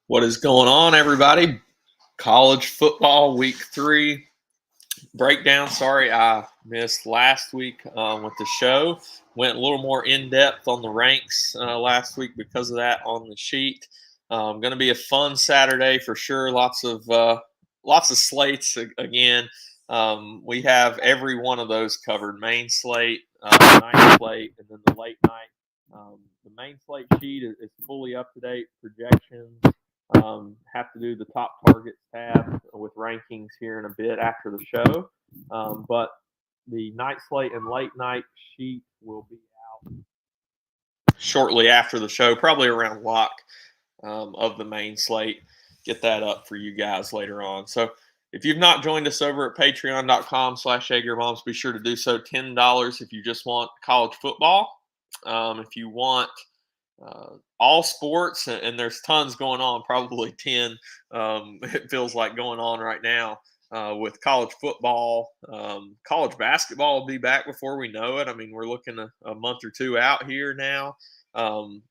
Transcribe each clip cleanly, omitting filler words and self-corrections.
What is going on, everybody? College football week 3 breakdown. Sorry, I missed last week with the show. Went a little more in depth on the ranks last week because of that on the sheet. Going to be a fun Saturday for sure. Lots of slates again. We have every one of those covered: main slate, night slate, and then the late night. The main slate sheet is fully up to date projections. Have to do the top targets tab with rankings here in a bit after the show. But the night slate and late night sheet will be out shortly after the show, probably around lock of the main slate. Get that up for you guys later on. So if you've not joined us over at patreon.com/JagerBombs, be sure to do so. $10 if you just want college football. If you want all sports, and there's tons going on, probably 10, it feels like going on right now with college football. College basketball will be back before we know it. I mean, we're looking a month or two out here now.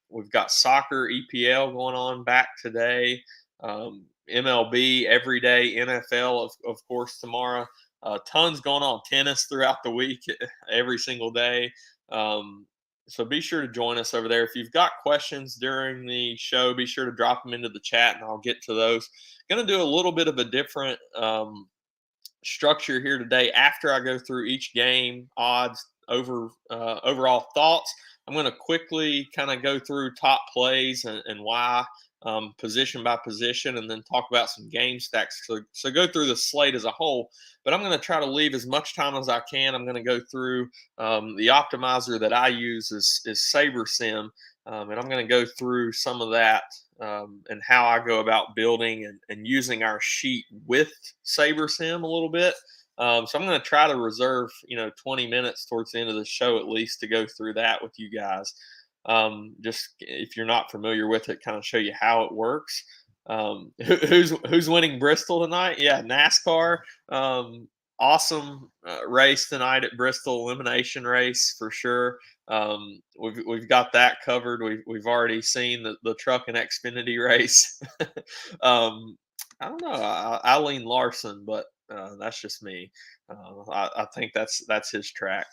We've got soccer, EPL going on back today. MLB every day, NFL, of course, tomorrow. Tons going on. Tennis throughout the week, every single day. So be sure to join us over there. If you've got questions during the show, be sure to drop them into the chat, and I'll get to those. Going to do a little bit of a different structure here today. After I go through each game, odds, overall thoughts, I'm going to quickly kind of go through top plays and why, position by position, and then talk about some game stacks. So go through the slate as a whole, but I'm going to try to leave as much time as I can. I'm going to go through the optimizer that I use is SaberSim, and I'm going to go through some of that and how I go about building and using our sheet with SaberSim a little bit. So I'm going to try to reserve, 20 minutes towards the end of the show at least to go through that with you guys. Just if you're not familiar with it, kind of show you how it works. Who's winning Bristol tonight? Yeah, NASCAR. Awesome race tonight at Bristol, elimination race for sure. We've got that covered. We've already seen the truck and Xfinity race. I don't know. I lean Larson, but that's just me. I think that's his track.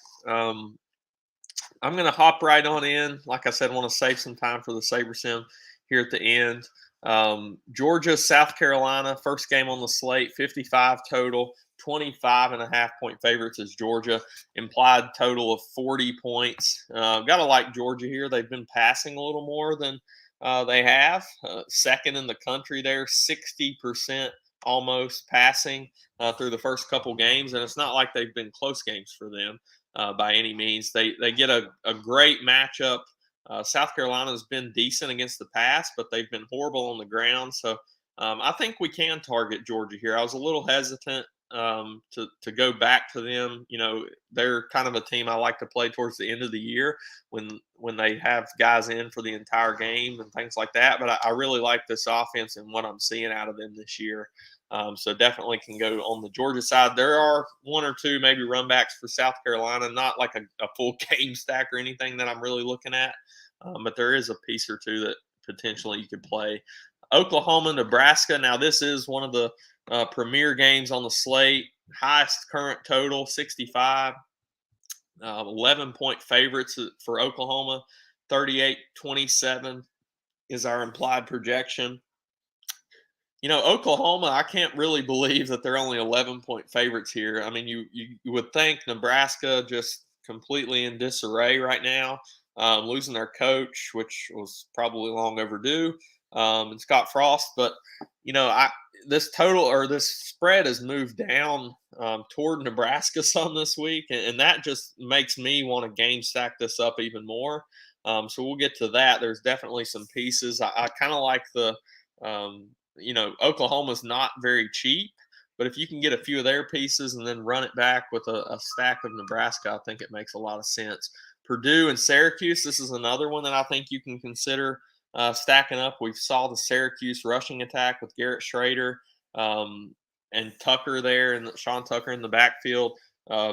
I'm going to hop right on in. Like I said, I want to save some time for the SaberSim here at the end. Georgia, South Carolina, first game on the slate, 55 total, 25.5-point favorites is Georgia. Implied total of 40 points. Got to like Georgia here. They've been passing a little more than they have. Second in the country there, 60% almost passing through the first couple games. And it's not like they've been close games for them. By any means. They get a great matchup. South Carolina has been decent against the pass, but they've been horrible on the ground. So I think we can target Georgia here. I was a little hesitant to go back to them. They're kind of a team I like to play towards the end of the year when they have guys in for the entire game and things like that. But I really like this offense and what I'm seeing out of them this year. So definitely can go on the Georgia side. There are one or two maybe run backs for South Carolina, not like a full game stack or anything that I'm really looking at, but there is a piece or two that potentially you could play. Oklahoma, Nebraska. Now this is one of the premier games on the slate. Highest current total, 65. 11-point favorites for Oklahoma. 38-27 is our implied projection. Oklahoma, I can't really believe that they're only 11-point favorites here. I mean, you would think Nebraska just completely in disarray right now, losing their coach, which was probably long overdue, and Scott Frost. But, this total or this spread has moved down toward Nebraska some this week, and that just makes me want to game stack this up even more. So we'll get to that. There's definitely some pieces. I kind of like the Oklahoma's not very cheap, but if you can get a few of their pieces and then run it back with a stack of Nebraska, I think it makes a lot of sense. Purdue and Syracuse, this is another one that I think you can consider stacking up. We saw the Syracuse rushing attack with Garrett Schrader and Tucker there, and Sean Tucker in the backfield.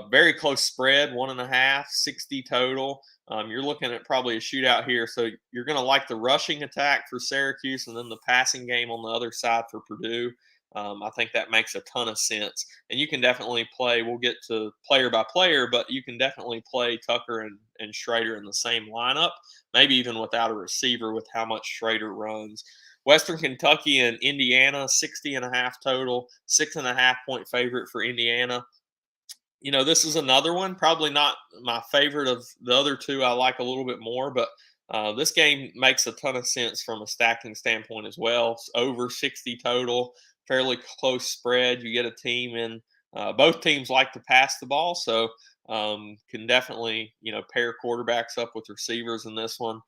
Very close spread, 1.5, 60 total. You're looking at probably a shootout here. So you're going to like the rushing attack for Syracuse and then the passing game on the other side for Purdue. I think that makes a ton of sense. And you can definitely play, we'll get to player by player, but you can definitely play Tucker and Schrader in the same lineup, maybe even without a receiver with how much Schrader runs. Western Kentucky and Indiana, 60.5 total, 6.5 point favorite for Indiana. This is another one, probably not my favorite of the other two. I like a little bit more, but this game makes a ton of sense from a stacking standpoint as well. It's over 60 total, fairly close spread. You get a team in, both teams like to pass the ball, so can definitely, pair quarterbacks up with receivers in this one.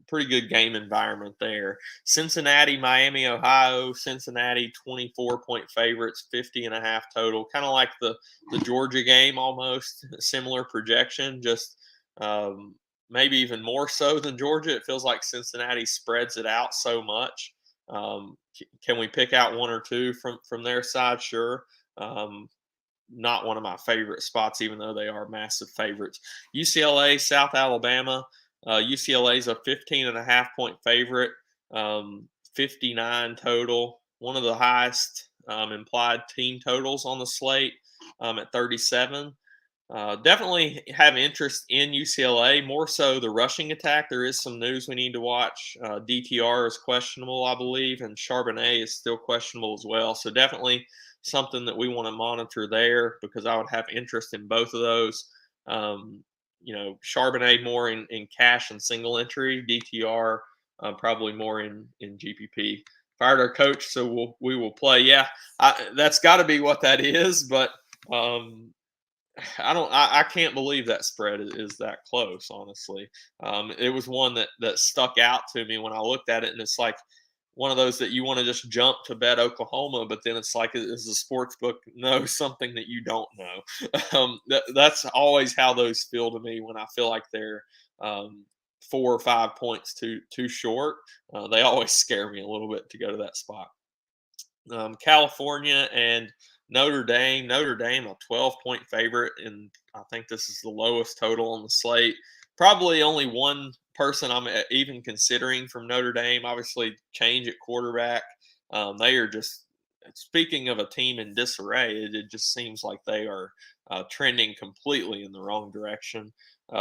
Pretty good game environment there. Cincinnati, Miami, Ohio. Cincinnati 24-point favorites, 50.5 total. Kind of like the Georgia game, almost similar projection. Just maybe even more so than Georgia. It feels like Cincinnati spreads it out so much. Can we pick out one or two from their side? Sure. Not one of my favorite spots, even though they are massive favorites. UCLA, South Alabama. UCLA is a 15.5 point favorite, 59 total. One of the highest implied team totals on the slate at 37. Definitely have interest in UCLA, more so the rushing attack. There is some news we need to watch. DTR is questionable, I believe, and Charbonnet is still questionable as well. So definitely something that we want to monitor there because I would have interest in both of those. Charbonnet more in cash and single entry, DTR probably more in GPP. Fired our coach, so we will play. Yeah, that's got to be what that is, but I can't believe that spread is that close. Honestly, it was one that stuck out to me when I looked at it, and it's like one of those that you want to just jump to bet Oklahoma, but then it's like, is the sports book know something that you don't know? That's always how those feel to me when I feel like they're 4 or 5 points too short. They always scare me a little bit to go to that spot. California and Notre Dame. Notre Dame, a 12-point favorite, and I think this is the lowest total on the slate. Probably only one person I'm even considering from Notre Dame. Obviously, change at quarterback. They are just, speaking of a team in disarray, it just seems like they are trending completely in the wrong direction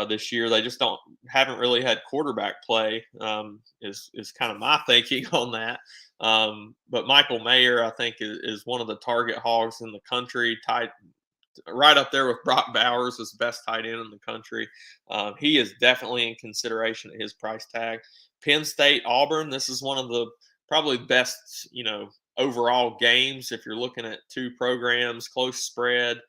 this year. They just haven't really had quarterback play. Is kind of my thinking on that. But Michael Mayer, I think, is one of the target hogs in the country, tied right up there with Brock Bowers as the best tight end in the country. He is definitely in consideration at his price tag. Penn State, Auburn, this is one of the probably best, overall games if you're looking at two programs, close spread.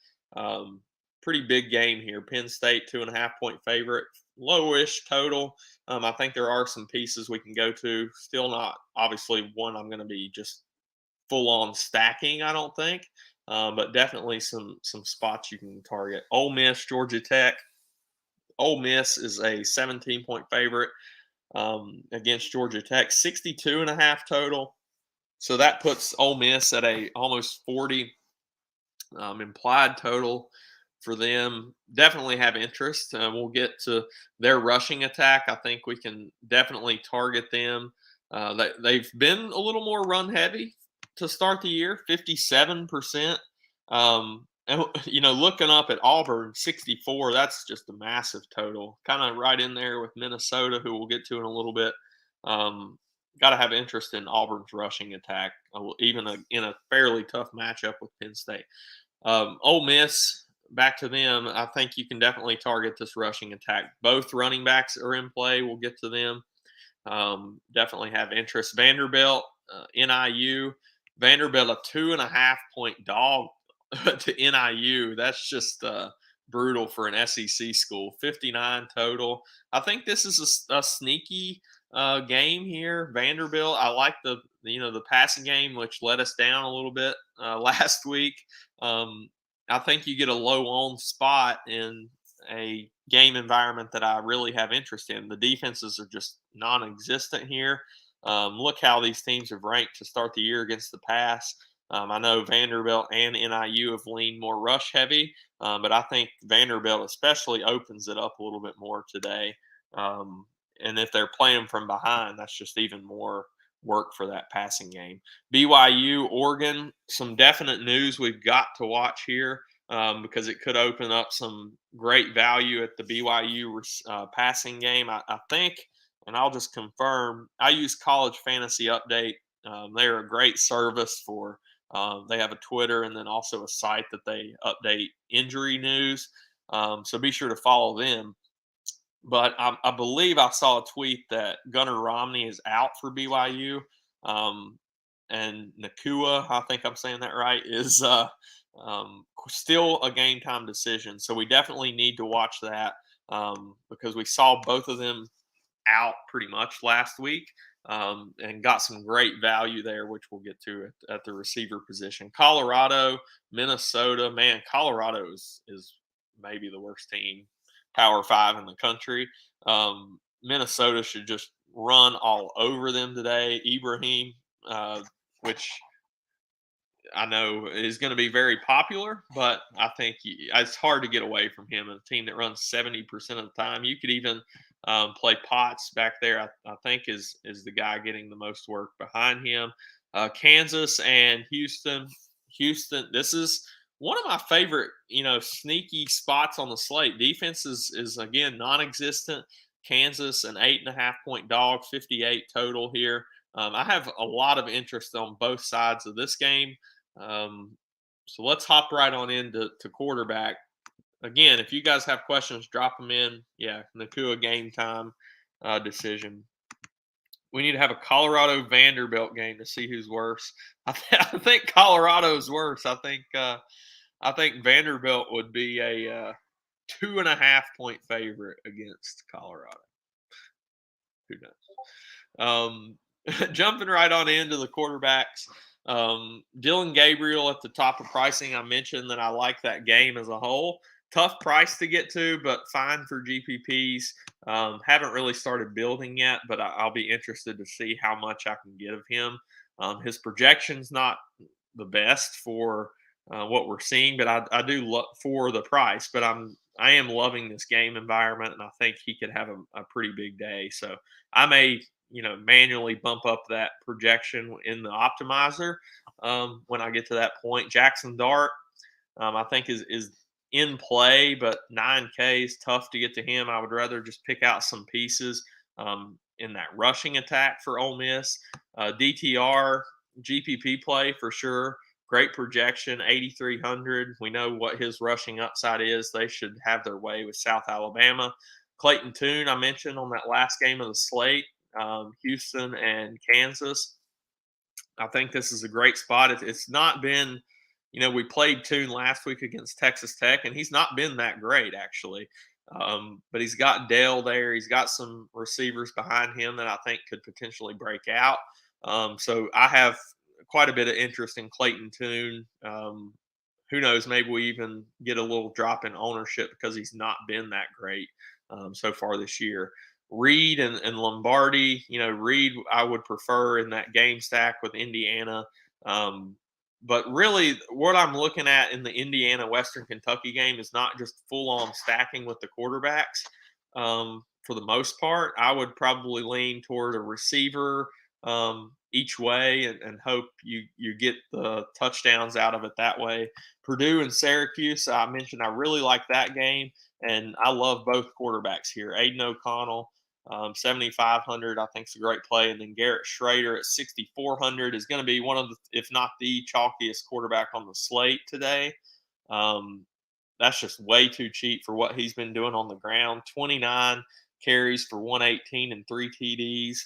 Pretty big game here. Penn State, 2.5 point favorite, lowish total. I think there are some pieces we can go to. Still not, obviously, one I'm going to be just full on stacking, I don't think. But definitely some spots you can target. Ole Miss, Georgia Tech. Ole Miss is a 17-point favorite against Georgia Tech, 62.5 total. So that puts Ole Miss at a almost 40 implied total for them. Definitely have interest. We'll get to their rushing attack. I think we can definitely target them. They've been a little more run heavy to start the year, 57%. And looking up at Auburn, 64, that's just a massive total. Kind of right in there with Minnesota, who we'll get to in a little bit. Got to have interest in Auburn's rushing attack, even in a fairly tough matchup with Penn State. Ole Miss, back to them. I think you can definitely target this rushing attack. Both running backs are in play. We'll get to them. Definitely have interest. Vanderbilt, NIU. Vanderbilt, a 2.5-point dog to NIU. That's just brutal for an SEC school. 59 total. I think this is a sneaky game here. Vanderbilt, I like the passing game, which let us down a little bit last week. I think you get a low-owned spot in a game environment that I really have interest in. The defenses are just non-existent here. Look how these teams have ranked to start the year against the pass. I know Vanderbilt and NIU have leaned more rush heavy, but I think Vanderbilt especially opens it up a little bit more today. Um, and if they're playing from behind, that's just even more work for that passing game. BYU, Oregon, some definite news we've got to watch here because it could open up some great value at the BYU passing game. I think, and I'll just confirm, I use College Fantasy Update. They're a great service for. They have a Twitter and then also a site that they update injury news. So be sure to follow them. But I believe I saw a tweet that Gunnar Romney is out for BYU, and Nakua, I think I'm saying that right, is still a game time decision. So we definitely need to watch that because we saw both of them out pretty much last week and got some great value there, which we'll get to at the receiver position. Colorado, Minnesota, man, Colorado is maybe the worst team, Power Five in the country. Minnesota should just run all over them today. Ibrahim, which I know is going to be very popular, but I think it's hard to get away from him. A team that runs 70% of the time, you could even play Potts back there. I think is the guy getting the most work behind him. Kansas and Houston. Houston. This is one of my favorite, sneaky spots on the slate. Defense is again non-existent. Kansas an 8.5-point dog, 58 total here. I have a lot of interest on both sides of this game. So let's hop right on into quarterback. Again, if you guys have questions, drop them in. Yeah, Nakua game time decision. We need to have a Colorado Vanderbilt game to see who's worse. I think Colorado's worse. I think Vanderbilt would be a 2.5-point favorite against Colorado. Who knows? Jumping right on into the quarterbacks. Dylan Gabriel at the top of pricing. I mentioned that I like that game as a whole. Tough price to get to, but fine for GPPs. Haven't really started building yet, but I'll be interested to see how much I can get of him. His projection's not the best for what we're seeing, but I do look for the price. But I am loving this game environment, and I think he could have a pretty big day. So I may manually bump up that projection in the optimizer when I get to that point. Jackson Dart, I think is in play, but 9K is tough to get to him. I would rather just pick out some pieces in that rushing attack for Ole Miss. DTR, GPP play for sure. Great projection, 8,300. We know what his rushing upside is. They should have their way with South Alabama. Clayton Tune, I mentioned on that last game of the slate, Houston and Kansas. I think this is a great spot. It's not been, we played Tune last week against Texas Tech, and he's not been that great, actually. But he's got Dale there. He's got some receivers behind him that I think could potentially break out. So I have quite a bit of interest in Clayton Tune. Who knows? Maybe we even get a little drop in ownership because he's not been that great so far this year. Reed and Lombardi, Reed I would prefer in that game stack with Indiana. But really, what I'm looking at in the Indiana Western Kentucky game is not just full on stacking with the quarterbacks. For the most part, I would probably lean toward a receiver each way and hope you get the touchdowns out of it that way. Purdue and Syracuse, I mentioned I really like that game, and I love both quarterbacks here. Aiden O'Connell, 7,500, I think is a great play. And then Garrett Schrader at 6,400 is going to be one of the, if not the chalkiest quarterback on the slate today. That's just way too cheap for what he's been doing on the ground. 29 carries for 118 and 3 TDs.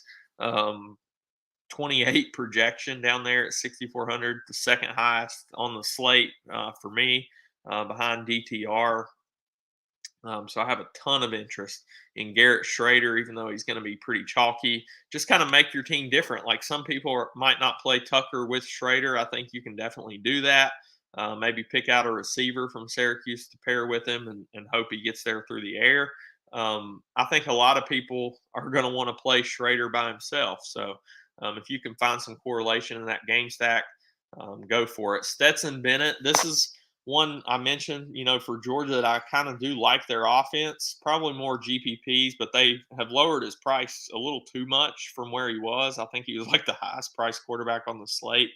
28 projection down there at 6,400, the second highest on the slate for me, behind DTR. So I have a ton of interest in Garrett Schrader, even though he's going to be pretty chalky. Just kind of make your team different. Like some people might not play Tucker with Schrader. I think you can definitely do that. Maybe pick out a receiver from Syracuse to pair with him and hope he gets there through the air. I think a lot of people are going to want to play Schrader by himself. So if you can find some correlation in that game stack, go for it. Stetson Bennett, this is one I mentioned, for Georgia that I kind of do like their offense, probably more GPPs, but they have lowered his price a little too much from where he was. I think he was like the highest priced quarterback on the slate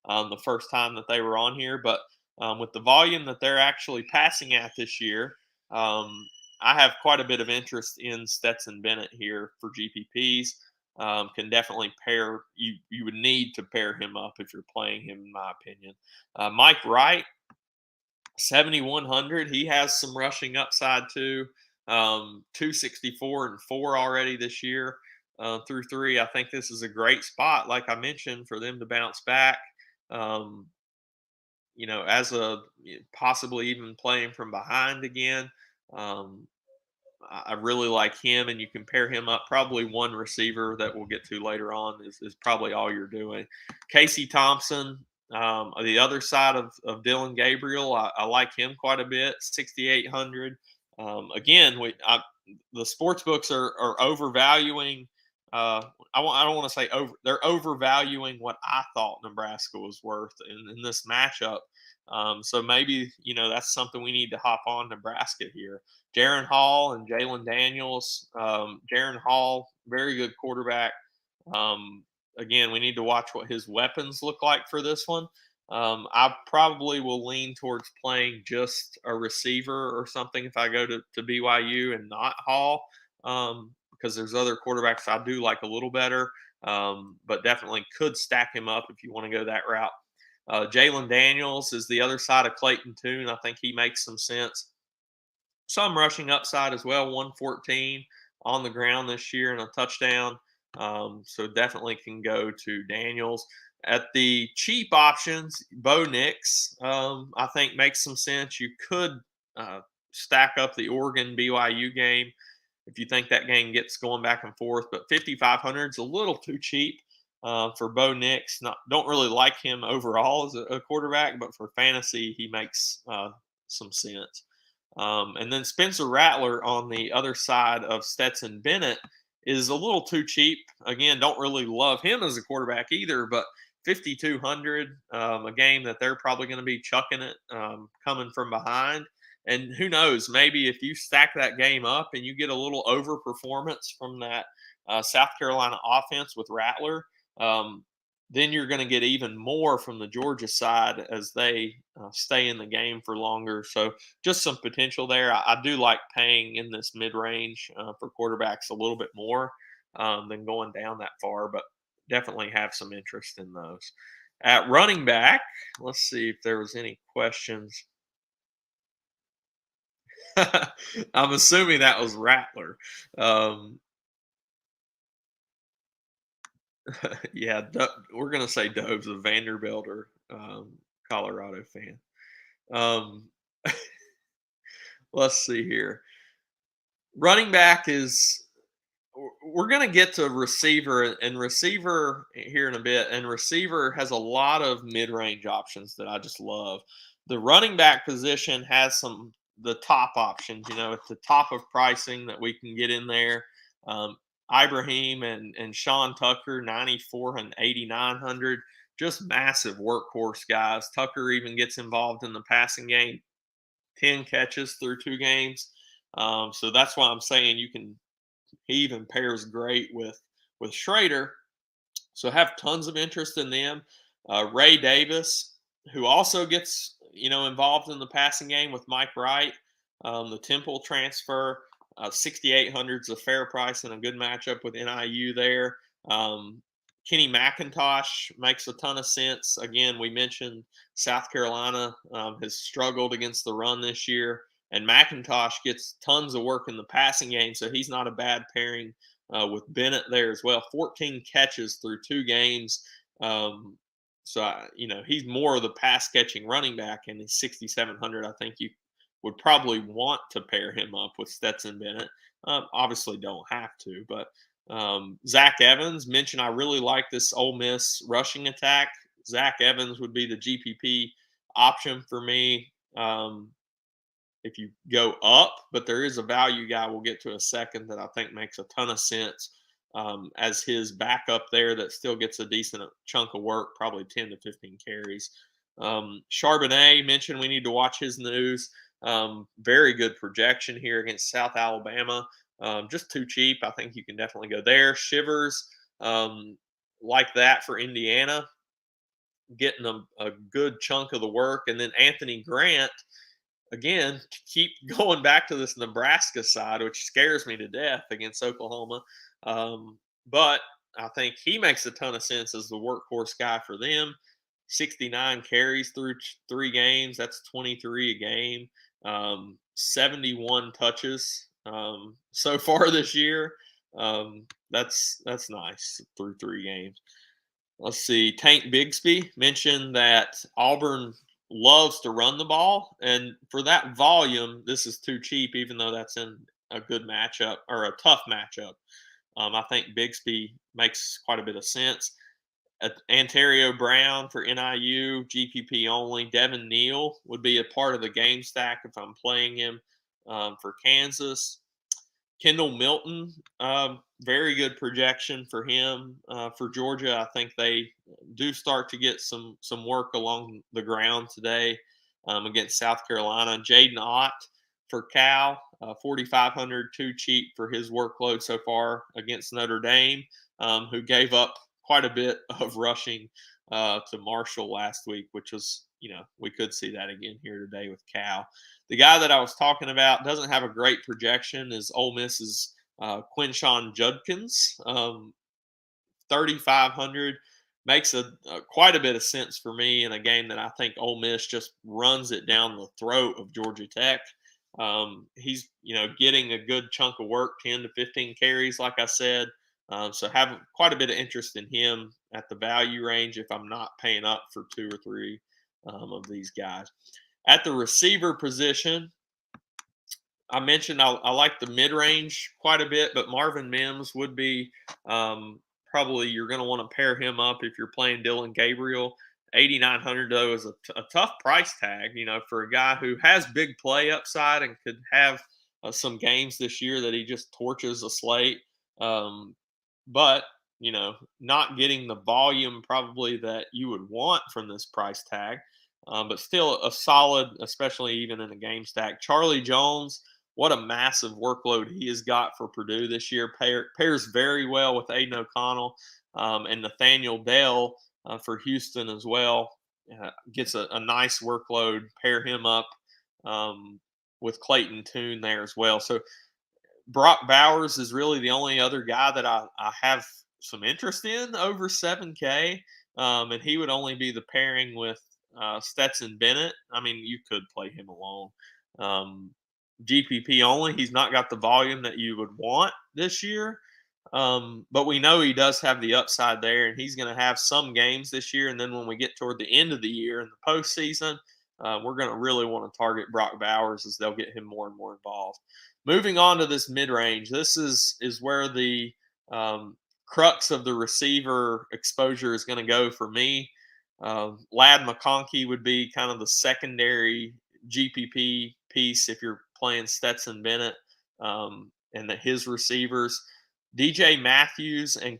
the first time that they were on here. But with the volume that they're actually passing at this year, I have quite a bit of interest in Stetson Bennett here for GPPs. Can definitely pair you would need to pair him up if you're playing him, in my opinion. Mike Wright, 7,100. He has some rushing upside too. 264 and 4 already this year through 3. I think this is a great spot, like I mentioned, for them to bounce back. Um, as a possibly even playing from behind again. Um, I really like him, and you can pair him up. Probably one receiver that we'll get to later on is probably all you're doing. Casey Thompson, the other side of Dylan Gabriel, I like him quite a bit. 6,800. Again, the sports books are overvaluing. I don't want to say over. They're overvaluing what I thought Nebraska was worth in this matchup. So maybe that's something we need to hop on Nebraska here. Jaron Hall and Jalen Daniels. Jaron Hall, very good quarterback. Again, we need to watch what his weapons look like for this one. I probably will lean towards playing just a receiver or something if I go to BYU and not Hall, because there's other quarterbacks I do like a little better, but definitely could stack him up if you want to go that route. Jalen Daniels is the other side of Clayton Tune. I think he makes some sense. Some rushing upside as well, 114 on the ground this year and a touchdown. So definitely can go to Daniels. At the cheap options, Bo Nix, I think makes some sense. You could stack up the Oregon BYU game if you think that game gets going back and forth, but 5,500 is a little too cheap for Bo Nix. Don't really like him overall as a quarterback, but for fantasy, he makes some sense. And then Spencer Rattler on the other side of Stetson Bennett is a little too cheap. Again, don't really love him as a quarterback either, but 5,200, a game that they're probably going to be chucking it coming from behind. And who knows, maybe if you stack that game up and you get a little overperformance from that South Carolina offense with Rattler, then you're going to get even more from the Georgia side as they stay in the game for longer. So just some potential there. I do like paying in this mid-range for quarterbacks a little bit more than going down that far, but definitely have some interest in those. At running back, let's see if there was any questions. I'm assuming that was Rattler. Um, yeah, we're gonna say Dove's a Vanderbilt or Colorado fan. Um, let's see here. Running back is we're going to get to receiver and receiver here in a bit, and receiver has a lot of mid-range options that I just love. The running back position has the top options, at the top of pricing that we can get in there. Ibrahim and Sean Tucker, 94 and 8,900, just massive workhorse guys. Tucker even gets involved in the passing game, 10 catches through 2 games. So that's why I'm saying he even pairs great with Schrader. So have tons of interest in them. Ray Davis, who also gets involved in the passing game with Mike Wright, the Temple transfer. 6,800 is a fair price and a good matchup with NIU there. Kenny McIntosh makes a ton of sense. Again, we mentioned South Carolina has struggled against the run this year, and McIntosh gets tons of work in the passing game, so he's not a bad pairing with Bennett there as well. 14 catches through 2 games. He's more of the pass catching running back, and he's 6,700. I think you would probably want to pair him up with Stetson Bennett. Obviously, don't have to, but Zach Evans mentioned I really like this Ole Miss rushing attack. Zach Evans would be the GPP option for me if you go up, but there is a value guy we'll get to a second that I think makes a ton of sense as his backup there that still gets a decent chunk of work, probably 10 to 15 carries. Charbonnet mentioned we need to watch his news. Very good projection here against South Alabama. Just too cheap. I think you can definitely go there. Shivers, like that for Indiana, getting a good chunk of the work. And then Anthony Grant, again, keep going back to this Nebraska side, which scares me to death against Oklahoma. But I think he makes a ton of sense as the workhorse guy for them. 69 carries through 3 games. That's 23 a game. 71 touches so far this year. That's nice through 3 games. Let's see. Tank Bigsby mentioned that Auburn loves to run the ball, and for that volume, this is too cheap. Even though that's in a good matchup or a tough matchup, I think Bigsby makes quite a bit of sense. Ontario Brown for NIU, GPP only. Devin Neal would be a part of the game stack if I'm playing him for Kansas. Kendall Milton, very good projection for him. For Georgia, I think they do start to get some work along the ground today against South Carolina. Jaden Ott for Cal, 4,500, too cheap for his workload so far against Notre Dame, who gave up quite a bit of rushing to Marshall last week, which was, we could see that again here today with Cal. The guy that I was talking about doesn't have a great projection is Ole Miss's Quinshon Judkins. 3,500 makes quite a bit of sense for me in a game that I think Ole Miss just runs it down the throat of Georgia Tech. He's getting a good chunk of work, 10 to 15 carries, like I said. So have quite a bit of interest in him at the value range if I'm not paying up for 2 or 3 of these guys. At the receiver position, I mentioned I like the mid-range quite a bit, but Marvin Mims would be probably you're going to want to pair him up if you're playing Dylan Gabriel. 8,900 though is a tough price tag, for a guy who has big play upside and could have some games this year that he just torches a slate. But not getting the volume probably that you would want from this price tag. But still a solid, especially even in a game stack. Charlie Jones, what a massive workload he has got for Purdue this year. Pairs very well with Aiden O'Connell and Nathaniel Bell for Houston as well. Gets a nice workload. Pair him up with Clayton Tune there as well. So Brock Bowers is really the only other guy that I have some interest in over 7K. And he would only be the pairing with Stetson Bennett. I mean, you could play him alone. GPP only. He's not got the volume that you would want this year. But we know he does have the upside there, and he's going to have some games this year. And then when we get toward the end of the year in the postseason, we're going to really want to target Brock Bowers as they'll get him more and more involved. Moving on to this mid-range, this is where the crux of the receiver exposure is going to go for me. Lad McConkey would be kind of the secondary GPP piece if you're playing Stetson Bennett and his receivers. DJ Matthews and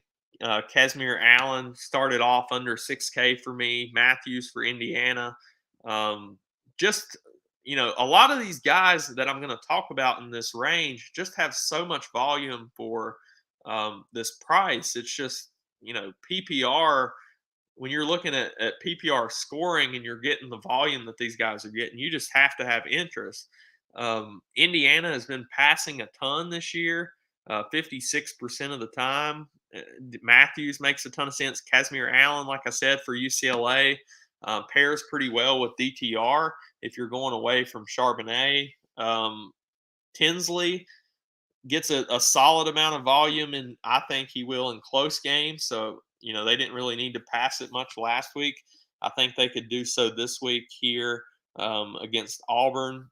Casimir Allen started off under 6K for me. Matthews for Indiana. Just, a lot of these guys that I'm going to talk about in this range just have so much volume for this price. It's just, PPR. When you're looking at PPR scoring and you're getting the volume that these guys are getting, you just have to have interest. Indiana has been passing a ton this year, 56% of the time. Matthews makes a ton of sense. Casimir Allen, like I said, for UCLA, pairs pretty well with DTR if you're going away from Charbonnet. Tinsley gets a solid amount of volume, and I think he will in close games. So, they didn't really need to pass it much last week. I think they could do so this week here against Auburn,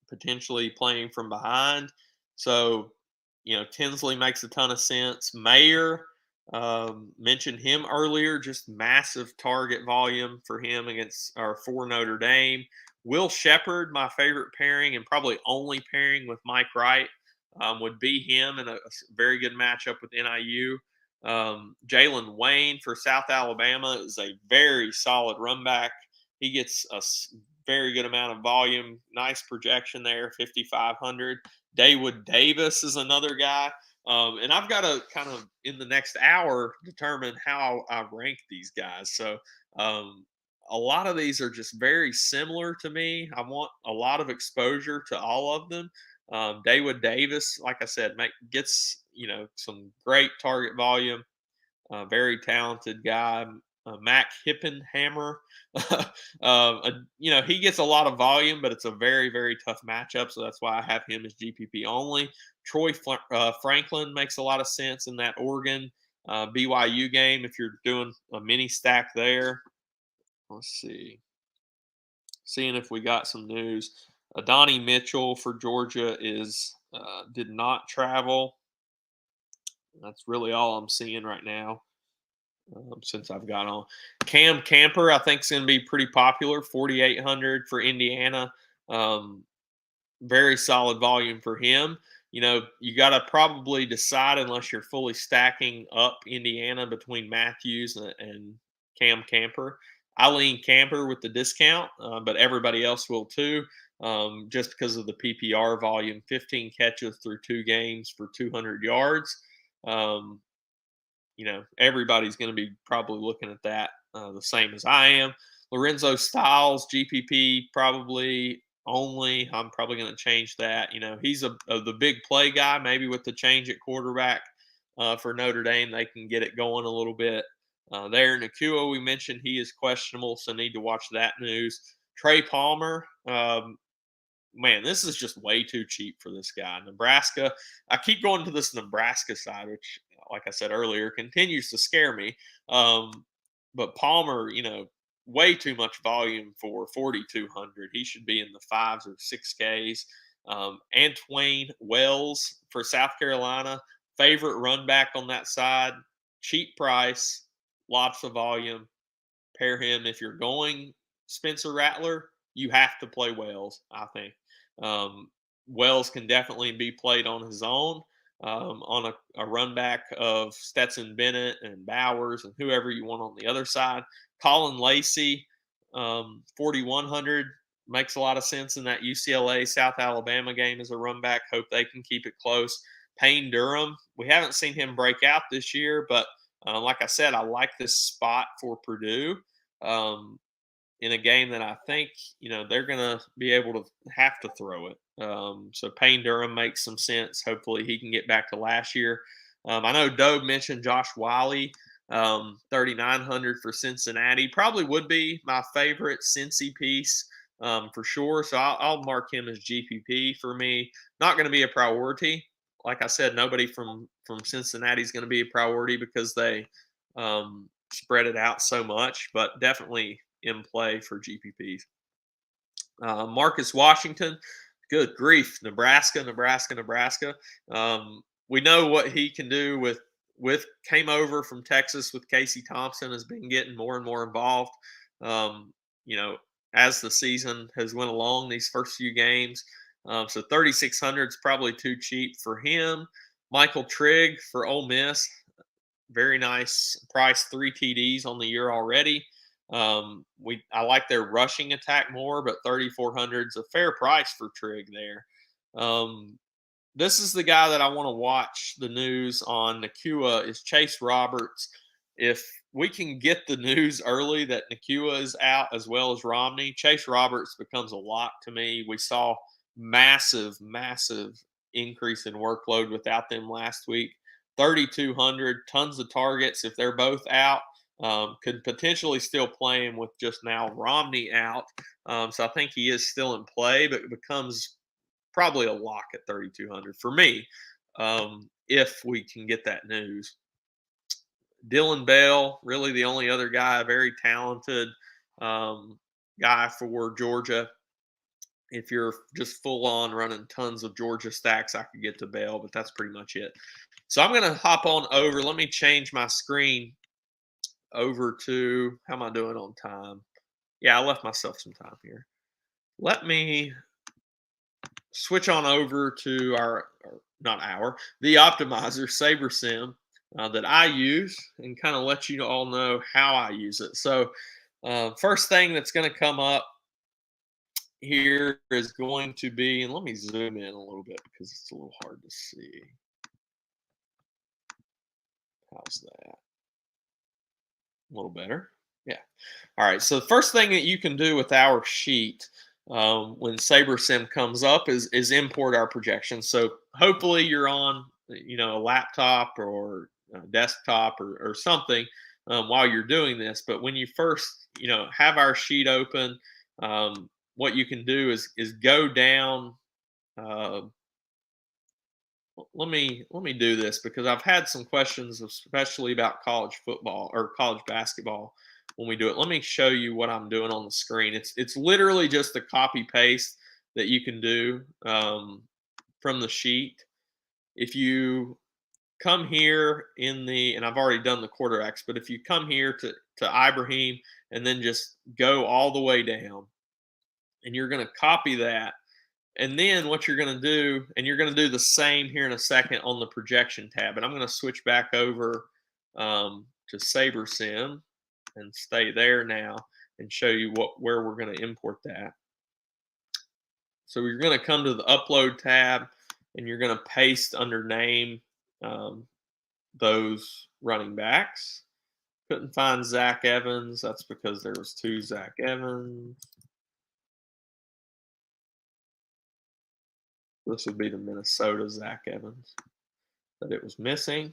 potentially playing from behind. So, Tinsley makes a ton of sense. Mayer, mentioned him earlier, just massive target volume for him for Notre Dame. Will Shepard, my favorite pairing and probably only pairing with Mike Wright. would be him in a very good matchup with NIU. Jalen Wayne for South Alabama is a very solid run back. He gets a very good amount of volume, nice projection there, 5,500. Daywood Davis is another guy. And I've got to kind of in the next hour determine how I rank these guys. So a lot of these are just very similar to me. I want a lot of exposure to all of them. Daywood Davis, like I said, gets some great target volume. Very talented guy. Mac Hippenhammer, he gets a lot of volume, but it's a very, very tough matchup. So that's why I have him as GPP only. Troy Franklin makes a lot of sense in that Oregon BYU game if you're doing a mini stack there. Let's see. Seeing if we got some news. Donnie Mitchell for Georgia did not travel. That's really all I'm seeing right now. Since I've got on. Cam Camper, I think, is going to be pretty popular. 4,800 for Indiana. Very solid volume for him. You got to probably decide, unless you're fully stacking up Indiana, between Matthews and Cam Camper. I lean Camper with the discount, but everybody else will too, just because of the PPR volume. 15 catches through 2 games for 200 yards. Everybody's going to be probably looking at that the same as I am. Lorenzo Styles, GPP, probably only. I'm probably going to change that. He's the big play guy. Maybe with the change at quarterback for Notre Dame, they can get it going a little bit. There, Nakua, we mentioned he is questionable, so need to watch that news. Trey Palmer, man, this is just way too cheap for this guy. Nebraska, I keep going to this Nebraska side, which, like I said earlier, continues to scare me. But Palmer, way too much volume for 4,200. He should be in the 5s or 6Ks. Antwain Wells for South Carolina, favorite run back on that side, cheap price, lots of volume. Pair him if you're going Spencer Rattler. You have to play Wells, I think. Wells can definitely be played on his own, on a run back of Stetson Bennett and Bowers and whoever you want on the other side. Colin Lacey, 4,100, makes a lot of sense in that UCLA South Alabama game as a run back. Hope they can keep it close. Payne Durham, we haven't seen him break out this year, but like I said, I like this spot for Purdue. In a game that I think, they're going to be able to have to throw it. So Payne Durham makes some sense. Hopefully he can get back to last year. I know Doe mentioned Josh Wiley, 3,900 for Cincinnati. Probably would be my favorite Cincy piece for sure. So I'll mark him as GPP for me. Not going to be a priority. Like I said, nobody from Cincinnati is going to be a priority because they spread it out so much, but definitely in play for GPPs. Marcus Washington, good grief, Nebraska. We know what he can do came over from Texas with Casey Thompson, has been getting more and more involved. As the season has went along, these first few games. So 3,600 is probably too cheap for him. Michael Trigg for Ole Miss, very nice price, 3 TDs on the year already. I like their rushing attack more, but 3,400 is a fair price for Trigg there. This is the guy that I want to watch the news on. Nakua is Chase Roberts. If we can get the news early that Nakua is out as well as Romney, Chase Roberts becomes a lock to me. We saw massive increase in workload without them last week. 3,200, tons of targets. If they're both out, could potentially still play him with just now Romney out. So I think he is still in play, but it becomes probably a lock at 3,200 for me, if we can get that news. Dylan Bell, really the only other guy, very talented guy for Georgia. If you're just full on running tons of Georgia stacks, I could get to Bell, but that's pretty much it. So I'm going to hop on over. Let me change my screen over to, how am I doing on time? Yeah, I left myself some time here. Let me switch on over to our the optimizer SaberSim that I use, and kind of let you all know how I use it. So first thing that's going to come up here is going to be, and let me zoom in a little bit because it's a little hard to see. How's that? A little better. Yeah. All right. So the first thing that you can do with our sheet when SaberSim comes up is import our projections. So hopefully you're on a laptop or a desktop or something while you're doing this. But when you first have our sheet open, what you can do is go down. Uh, let me do this because I've had some questions, especially about college football or college basketball when we do it. Let me show you what I'm doing on the screen. It's literally just a copy paste that you can do from the sheet. If you come here and I've already done the quarterbacks, but if you come here to Ibrahim and then just go all the way down, and you're going to copy that. And then what you're going to do, and you're going to do the same here in a second on the projection tab. And I'm going to switch back over to SaberSim and stay there now and show you where we're going to import that. So you're going to come to the upload tab and you're going to paste under name those running backs. Couldn't find Zach Evans. That's because there was 2 Zach Evans. This would be the Minnesota Zach Evans that it was missing.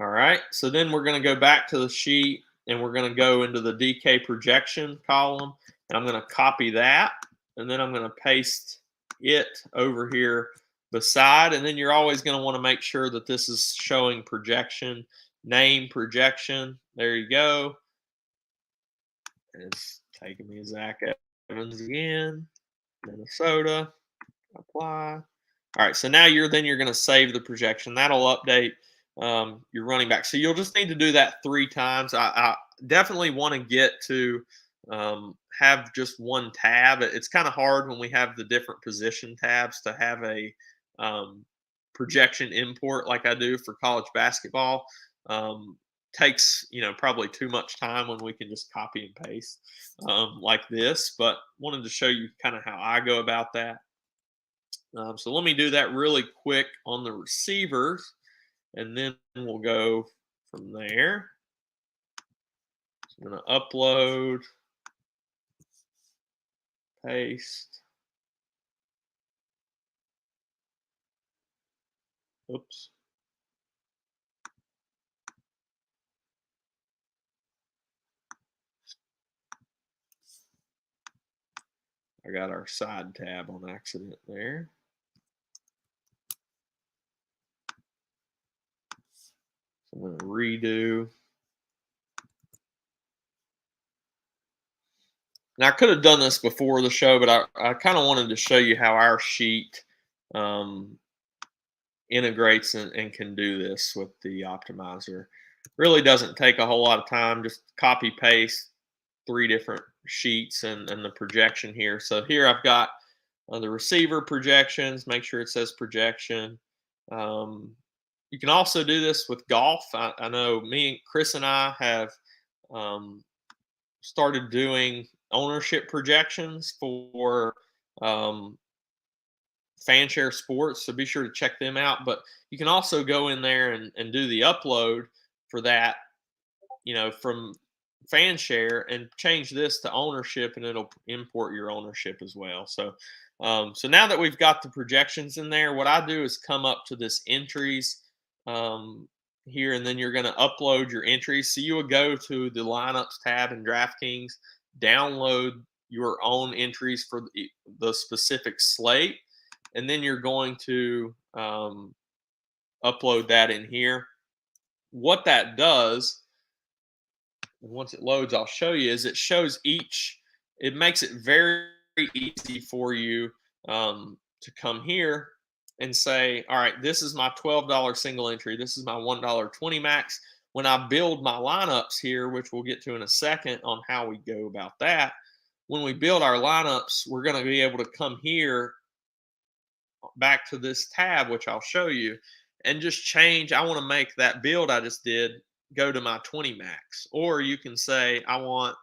All right, so then we're going to go back to the sheet and we're going to go into the DK projection column, and I'm going to copy that, and then I'm going to paste it over here beside, and then you're always going to want to make sure that this is showing projection, name projection. There you go. And it's taking me Zach Evans again, Minnesota, apply. All right, so now you're going to save the projection. That'll update your running back. So you'll just need to do that 3 times. I definitely want to get to have just one tab. It's kind of hard when we have the different position tabs to have a projection import like I do for college basketball. Takes probably too much time when we can just copy and paste like this. But wanted to show you kind of how I go about that. So let me do that really quick on the receivers, and then we'll go from there. So I'm going to upload, paste. Oops. I got our side tab on accident there. I'm going to redo. Now, I could have done this before the show, but I kind of wanted to show you how our sheet integrates and can do this with the optimizer. Really doesn't take a whole lot of time. Just copy paste 3 different sheets and the projection here. So here I've got the receiver projections. Make sure it says projection. You can also do this with golf. I know Chris and I have started doing ownership projections for Fanshare Sports, so be sure to check them out. But you can also go in there and do the upload for that, from Fanshare, and change this to ownership, and it'll import your ownership as well. So so now that we've got the projections in there, what I do is come up to this entries here, and then you're going to upload your entries. So you would go to the lineups tab in DraftKings, download your own entries for the specific slate, and then you're going to upload that in here. What that does, and once it loads, I'll show you, is it shows it makes it very easy for you to come here and say, all right, this is my $12 single entry. This is my $1.20 max. When I build my lineups here, which we'll get to in a second on how we go about that, when we build our lineups, we're going to be able to come here back to this tab, which I'll show you, and just change. I want to make that build I just did go to my 20 max. Or you can say, I want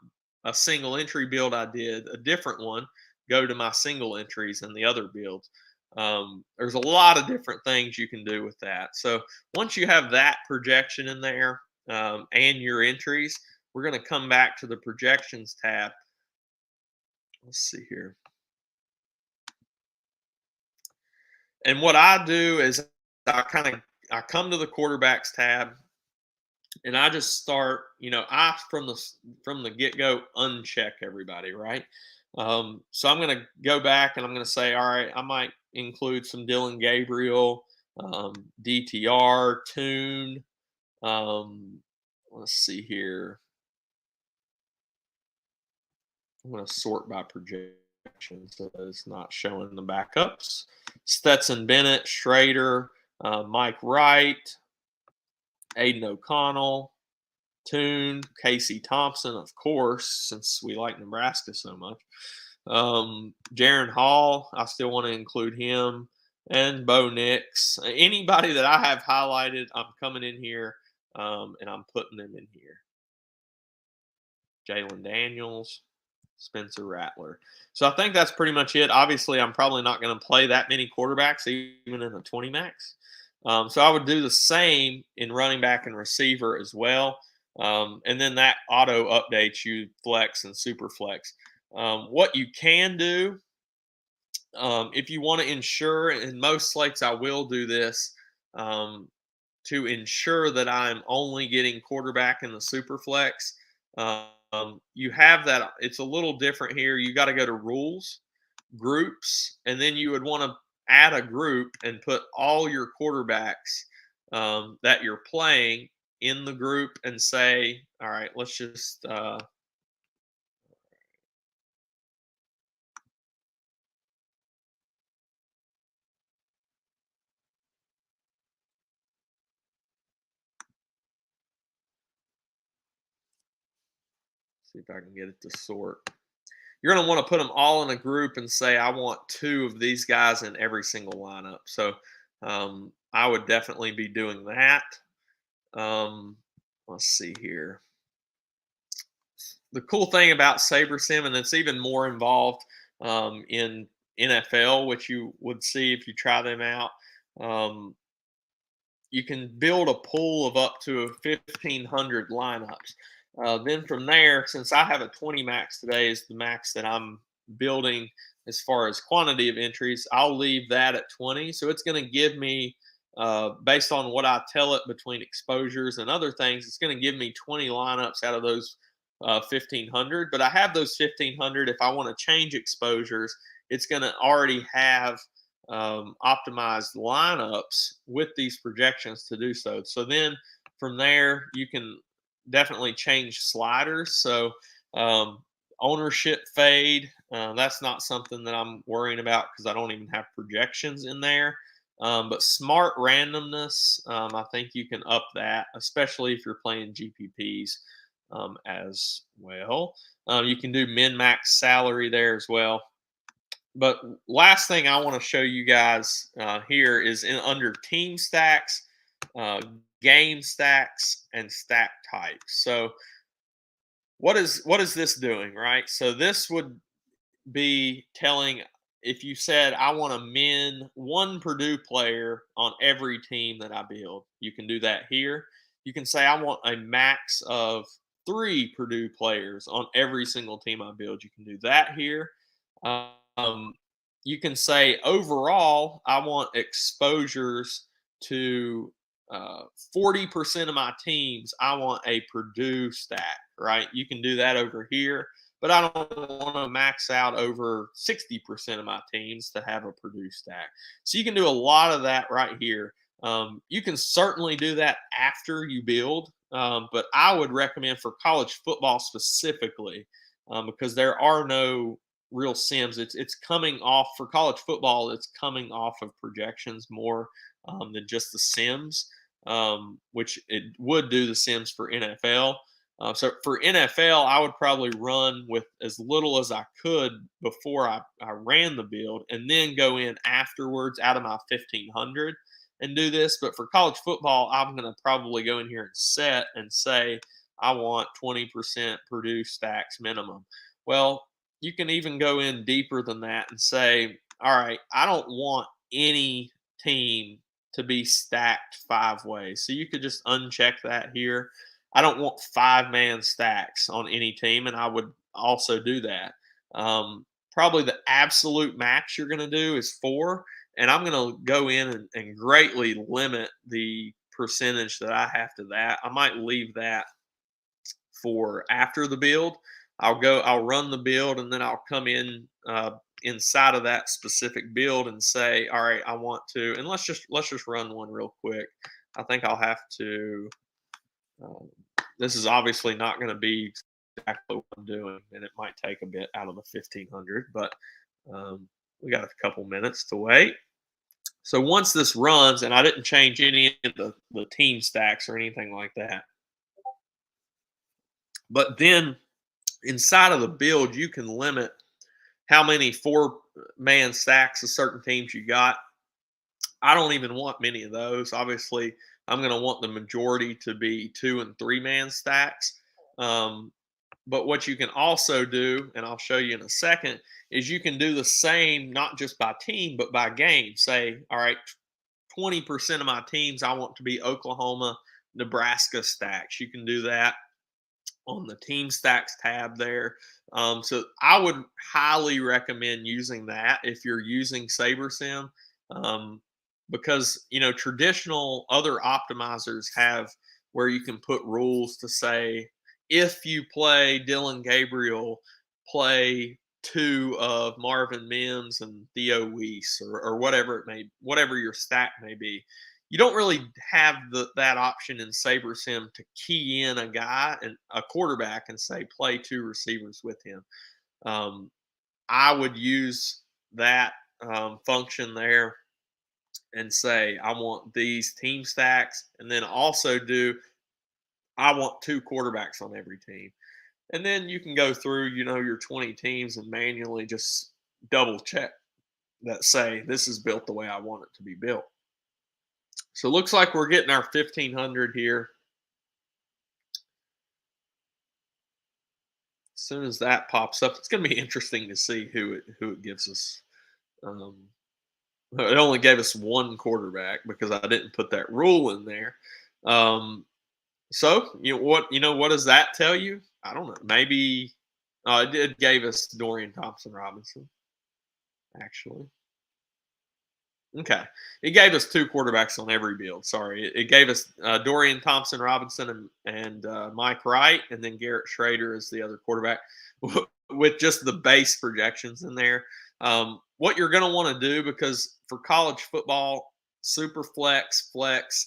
a single entry build I did, a different one, go to my single entries and the other builds. There's a lot of different things you can do with that. So once you have that projection in there and your entries, we're going to come back to the projections tab. Let's see here. And what I do is I come to the quarterbacks tab and I just start, I from the get go uncheck everybody, right? So I'm going to go back and I'm going to say, all right, I might include some Dylan Gabriel, DTR, Tune. Let's see here. I'm going to sort by projection so that it's not showing the backups. Stetson Bennett, Schrader, Mike Wright, Aiden O'Connell, Tune, Casey Thompson, of course, since we like Nebraska so much. Jaron Hall, I still want to include him, and Bo Nix. Anybody that I have highlighted, I'm coming in here and I'm putting them in here. Jalen Daniels, Spencer Rattler. So I think that's pretty much it. Obviously, I'm probably not going to play that many quarterbacks, even in a 20 max. So I would do the same in running back and receiver as well. And then that auto updates you flex and super flex. What you can do, if you want to ensure, in most slates I will do this, to ensure that I'm only getting quarterback in the super flex. You have that. It's a little different here. You got to go to rules, groups, and then you would want to add a group and put all your quarterbacks that you're playing in the group and say, all right, let's just see if I can get it to sort. You're going to want to put them all in a group and say, I want 2 of these guys in every single lineup. So I would definitely be doing that. Let's see here. The cool thing about SaberSim, and it's even more involved in NFL, which you would see if you try them out, you can build a pool of up to 1,500 lineups. Then from there, since I have a 20 max today is the max that I'm building as far as quantity of entries, I'll leave that at 20. So it's going to give me, based on what I tell it between exposures and other things, it's going to give me 20 lineups out of those 1,500. But I have those 1,500. If I want to change exposures, it's going to already have optimized lineups with these projections to do so. So then from there, you can definitely change sliders. So ownership fade, that's not something that I'm worrying about because I don't even have projections in there. But smart randomness, I think you can up that, especially if you're playing GPPs as well. You can do min-max salary there as well. But last thing I want to show you guys here is under team stacks, game stacks, and stack types. So what is this doing, right? So this would be telling, if you said I want to min 1 Purdue player on every team that I build, you can do that here. You can say I want a max of 3 Purdue players on every single team I build. You can do that here. You can say overall, I want exposures to 40% of my teams. I want a Purdue stack, right? You can do that over here, but I don't want to max out over 60% of my teams to have a Purdue stack. So you can do a lot of that right here. You can certainly do that after you build, but I would recommend for college football specifically, because there are no real sims. It's coming off for college football. It's coming off of projections more than just the sims, which it would do the sims for NFL. So for NFL, I would probably run with as little as I could before I ran the build, and then go in afterwards out of my 1500 and do this. But for college football, I'm going to probably go in here and set and say I want 20% Purdue stacks minimum. Well, you can even go in deeper than that and say, all right, I don't want any team to be stacked 5 ways. So you could just uncheck that here. I don't want 5-man stacks on any team, and I would also do that. Probably the absolute max you're going to do is 4, and I'm going to go in and greatly limit the percentage that I have to that. I might leave that for after the build. I'll run the build, and then I'll come in inside of that specific build and say, all right, I want to, and let's just run one real quick. I think I'll have to. This is obviously not going to be exactly what I'm doing, and it might take a bit out of the 1500, but we got a couple minutes to wait. So once this runs, and I didn't change any of the team stacks or anything like that, but then inside of the build, you can limit how many 4-man stacks of certain teams you got. I don't even want many of those. Obviously, I'm going to want the majority to be 2 and 3-man stacks. But what you can also do, and I'll show you in a second, is you can do the same, not just by team, but by game. Say, all right, 20% of my teams I want to be Oklahoma, Nebraska stacks. You can do that on the team stacks tab there. So I would highly recommend using that if you're using SaberSim, because traditional other optimizers have where you can put rules to say if you play Dylan Gabriel, play 2 of Marvin Mims and Theo Weiss or whatever whatever your stack may be. You don't really have that option in SaberSim to key in a guy and a quarterback and say play 2 receivers with him. I would use that function there and say I want these team stacks, and then also I want 2 quarterbacks on every team. And then you can go through, your 20 teams and manually just double check that say this is built the way I want it to be built. So it looks like we're getting our 1500 here. As soon as that pops up, it's going to be interesting to see who it gives us. It only gave us 1 quarterback because I didn't put that rule in there. So what does that tell you? I don't know. Maybe it gave us Dorian Thompson-Robinson, actually. Okay. It gave us 2 quarterbacks on every build. Sorry. It gave us Dorian Thompson-Robinson and Mike Wright, and then Garrett Schrader as the other quarterback with just the base projections in there. What you're going to want to do, because for college football, super flex,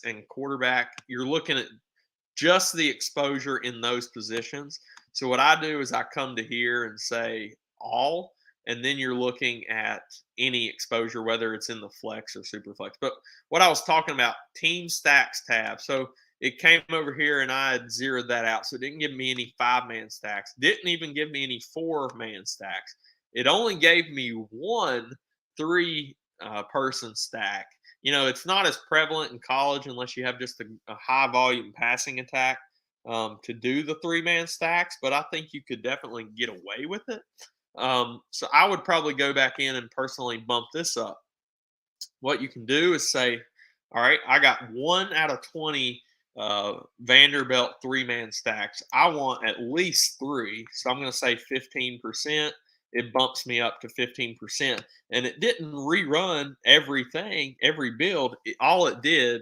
and quarterback, you're looking at just the exposure in those positions. So what I do is I come to here and say all, and then you're looking at any exposure, whether it's in the flex or super flex. But what I was talking about, team stacks tab. So it came over here and I had zeroed that out. So it didn't give me any 5-man stacks. Didn't even give me any 4-man stacks. It only gave me 1 3-person stack. It's not as prevalent in college unless you have just a high volume passing attack to do the 3-man stacks. But I think you could definitely get away with it. So I would probably go back in and personally bump this up. What you can do is say, all right, I got 1 out of 20 Vanderbilt 3-man stacks. I want at least 3. So I'm going to say 15%. It bumps me up to 15%. And it didn't rerun everything, every build. All it did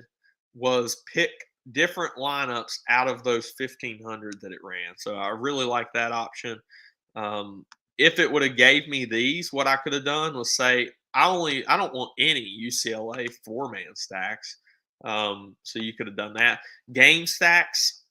was pick different lineups out of those 1500 that it ran. So I really like that option. If it would have gave me these, what I could have done was say, I don't want any UCLA 4-man stacks. So you could have done that. Game stacks,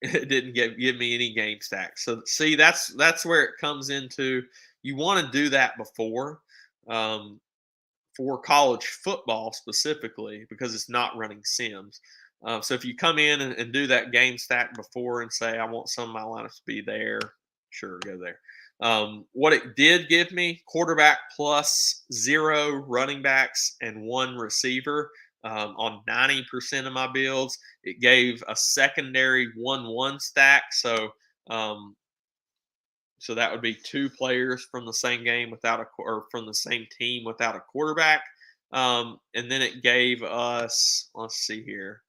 it didn't give me any game stacks. So see, that's where it comes into. You want to do that before for college football specifically because it's not running sims. So if you come in and do that game stack before and say, I want some of my lineups to be there, sure, go there. What it did give me, quarterback plus 0 running backs and 1 receiver on 90% of my builds. It gave a secondary 1-1 stack. Um, so that would be 2 players from the same game or from the same team without a quarterback. And then it gave us, let's see here,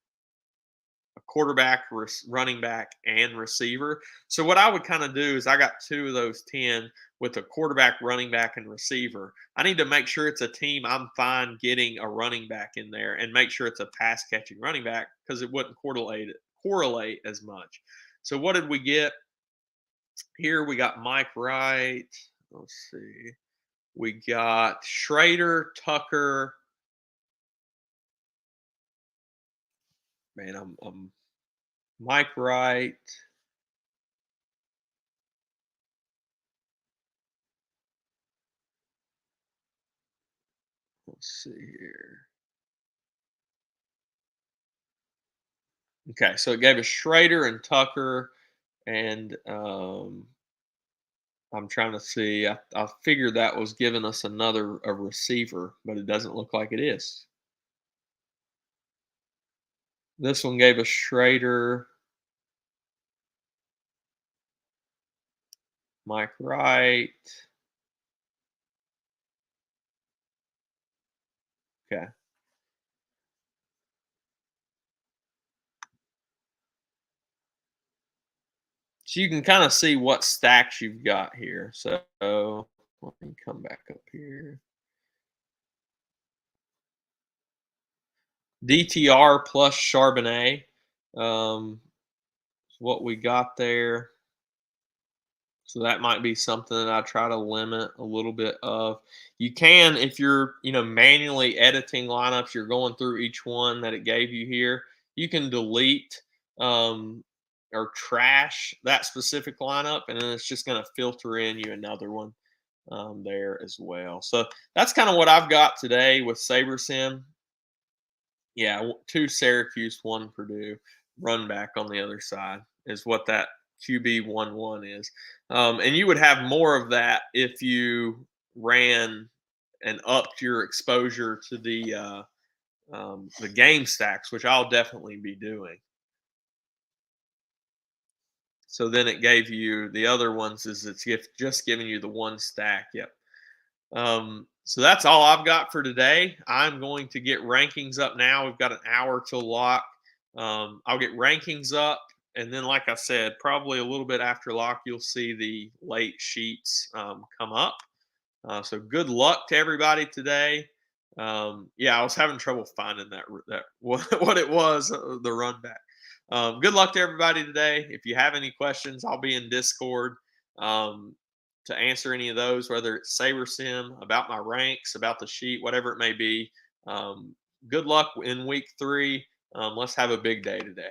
a quarterback, running back, and receiver. So what I would kind of do is I got 2 of those 10 with a quarterback, running back, and receiver. I need to make sure it's a team I'm fine getting a running back in there and make sure it's a pass catching running back because it wouldn't correlate as much. So what did we get? Here we got Mike Wright. Let's see. We got Schrader, Tucker. Man, I'm Mike Wright. Let's see here. Okay, so it gave us Schrader and Tucker, and I'm trying to see. I figured that was giving us a receiver, but it doesn't look like it is. This one gave us Schrader, Mike Wright. Okay. So you can kind of see what stacks you've got here. So let me come back up here. DTR plus Charbonnet. What we got there. So that might be something that I try to limit a little bit of. You can, if you're, manually editing lineups, you're going through each one that it gave you here. You can delete or trash that specific lineup, and then it's just going to filter in you another one there as well. So that's kind of what I've got today with SaberSim. Yeah, 2 Syracuse, 1 Purdue, run back on the other side is what that QB 1-1 is. And you would have more of that if you ran and upped your exposure to the game stacks, which I'll definitely be doing. So then it gave you the other ones is it's just giving you the 1 stack. Yep. So that's all I've got for today. I'm going to get rankings up now. We've got an hour till lock. I'll get rankings up. And then, like I said, probably a little bit after lock, you'll see the late sheets come up. So good luck to everybody today. Yeah, I was having trouble finding that what it was, the run back. Good luck to everybody today. If you have any questions, I'll be in Discord to answer any of those, whether it's SaberSim, about my ranks, about the sheet, whatever it may be. Good luck in week 3. Let's have a big day today.